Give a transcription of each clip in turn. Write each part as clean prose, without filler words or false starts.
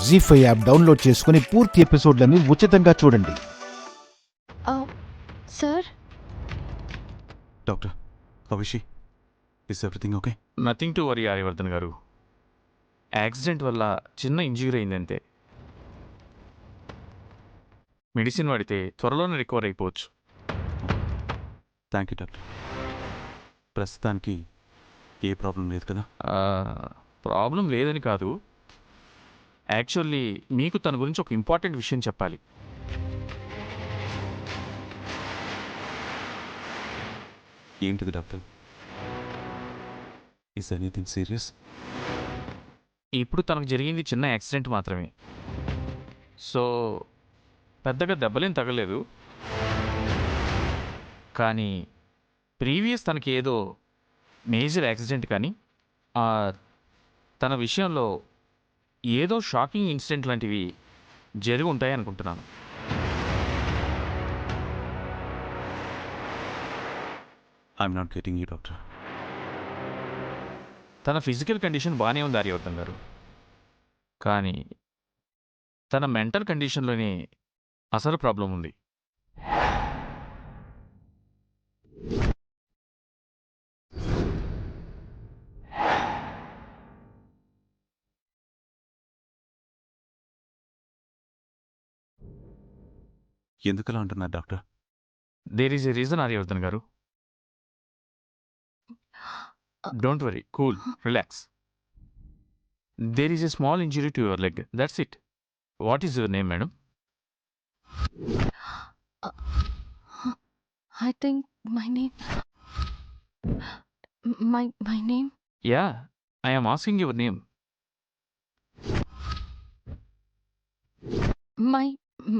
జీ5 app download చేసుకుని పూర్తి ఎపిసోడ్లను ఉచితంగా చూడండి. Sir, doctor, how is she? Is everything okay? Nothing to worry Aryavardhan గారు. యాక్సిడెంట్ వల్ల చిన్న ఇంజ్యూరీ అయిందంతే. మెడిసిన్ వాడితే త్వరలోనే రికవర్ అయిపోవచ్చు. Thank you doctor. ప్రస్తుతానికి ఏ ప్రాబ్లం లేదు కదా? ప్రాబ్లం లేదని కాదు, యాక్చువల్లీ మీకు తన గురించి ఒక ఇంపార్టెంట్ విషయం చెప్పాలి. ఏంటిది డాక్టర్? Is anything serious? ఇప్పుడు తనకు జరిగింది చిన్న యాక్సిడెంట్ మాత్రమే. సో పెద్దగా దెబ్బలేం తగలేదు, కానీ ప్రీవియస్ తనకి ఏదో మేజర్ యాక్సిడెంట్ కానీ తన విషయంలో ఏదో షాకింగ్ ఇన్సిడెంట్ లాంటివి జరిగి ఉంటాయి అనుకుంటున్నాను. I'm not getting you doctor. తన ఫిజికల్ కండిషన్ బాగానే ఉంది ఆర్యవర్ధన్ గారు, కానీ తన మెంటల్ కండిషన్లోనే అసలు ప్రాబ్లం ఉంది. ఎందుకలా అంటున్నారు doctor? There is a reason Aryavardhan గారు. Don't worry, cool, relax. There is a small injury to your leg, that's it. What is your name madam? I think my name. Yeah, I am asking your name.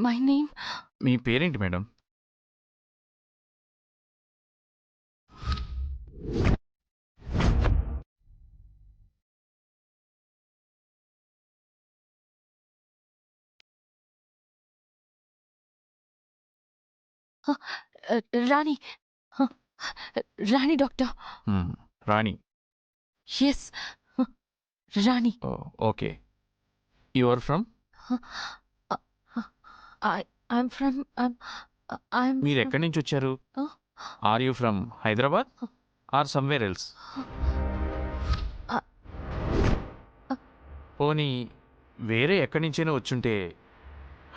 My name. మీ పేరేంటి madam? Rani. Rani, doctor. రాణి. Yes. Rani. Okay. You are from? I'm from. I'm. మీరు ఎక్కడి నుంచి వచ్చారు? Huh? Are you from Hyderabad or somewhere else? పోనీ వేరే ఎక్కడి నుంచైనా వచ్చుంటే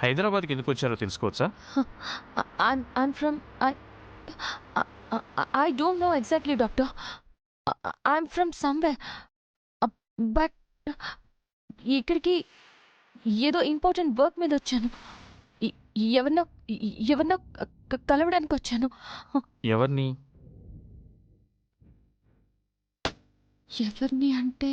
హైదరాబాద్కి ఎందుకు వచ్చారో తెలుసుకోవచ్చా? I'm from. I don't know exactly, doctor. I'm from somewhere. But ఇక్కడికి ఏదో ఇంపార్టెంట్ వర్క్ మీద వచ్చాను. ఎవరినో కలవడానికి వచ్చాను. ఎవరిని? ఎవరిని అంటే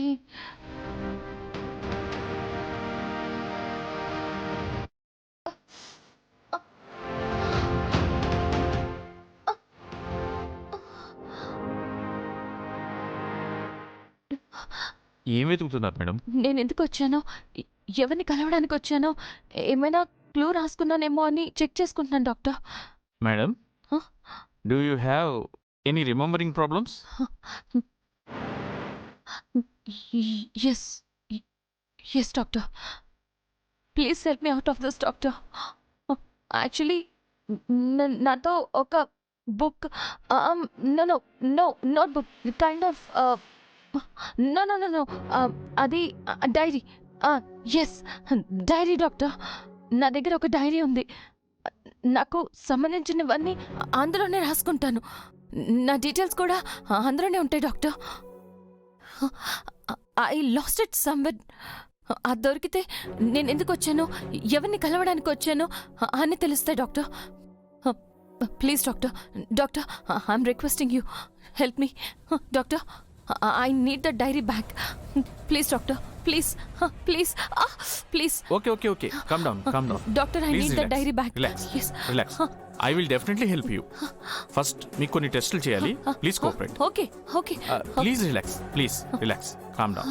ఏం వెతుకుతున్నారు మేడం? నేను ఎందుకు వచ్చానో, ఎవరిని కలవడానికి వచ్చానో, ఏమైనా క్లూ రాసుకున్నానేమో అని చెక్ చేసుకుంటున్నాను doctor. Madam, Huh? Do you have any remembering problems? Yes doctor. Please help me out of this doctor. Actually నాతో ఒక book, not book, kind of no అది డైరీ. Yes, diary doctor. నా దగ్గర ఒక dairy ఉంది. నాకు సంబంధించినవన్నీ అందులోనే రాసుకుంటాను. నా డీటెయిల్స్ కూడా అందులోనే ఉంటాయి doctor. I lost it somewhere. అది దొరికితే నేను ఎందుకు వచ్చానో, ఎవరిని కలవడానికి వచ్చానో అని తెలుస్తాయి doctor. Please doctor, doctor, I'm requesting you, help me doctor. I need the diary back. Please, doctor. Please. Please. Okay. Calm down. Doctor, I Please need the relax. diary back. Relax. I will definitely help you. First, మీకు కొన్ని టెస్టులు చేయాలి. Please cooperate. Okay. Please relax. Calm down.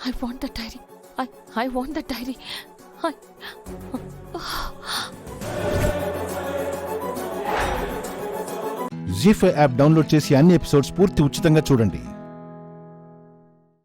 I want the diary. I want the diary. Zee5 app download చేసి అన్ని episodes పూర్తి ఉచితంగా చూడండి.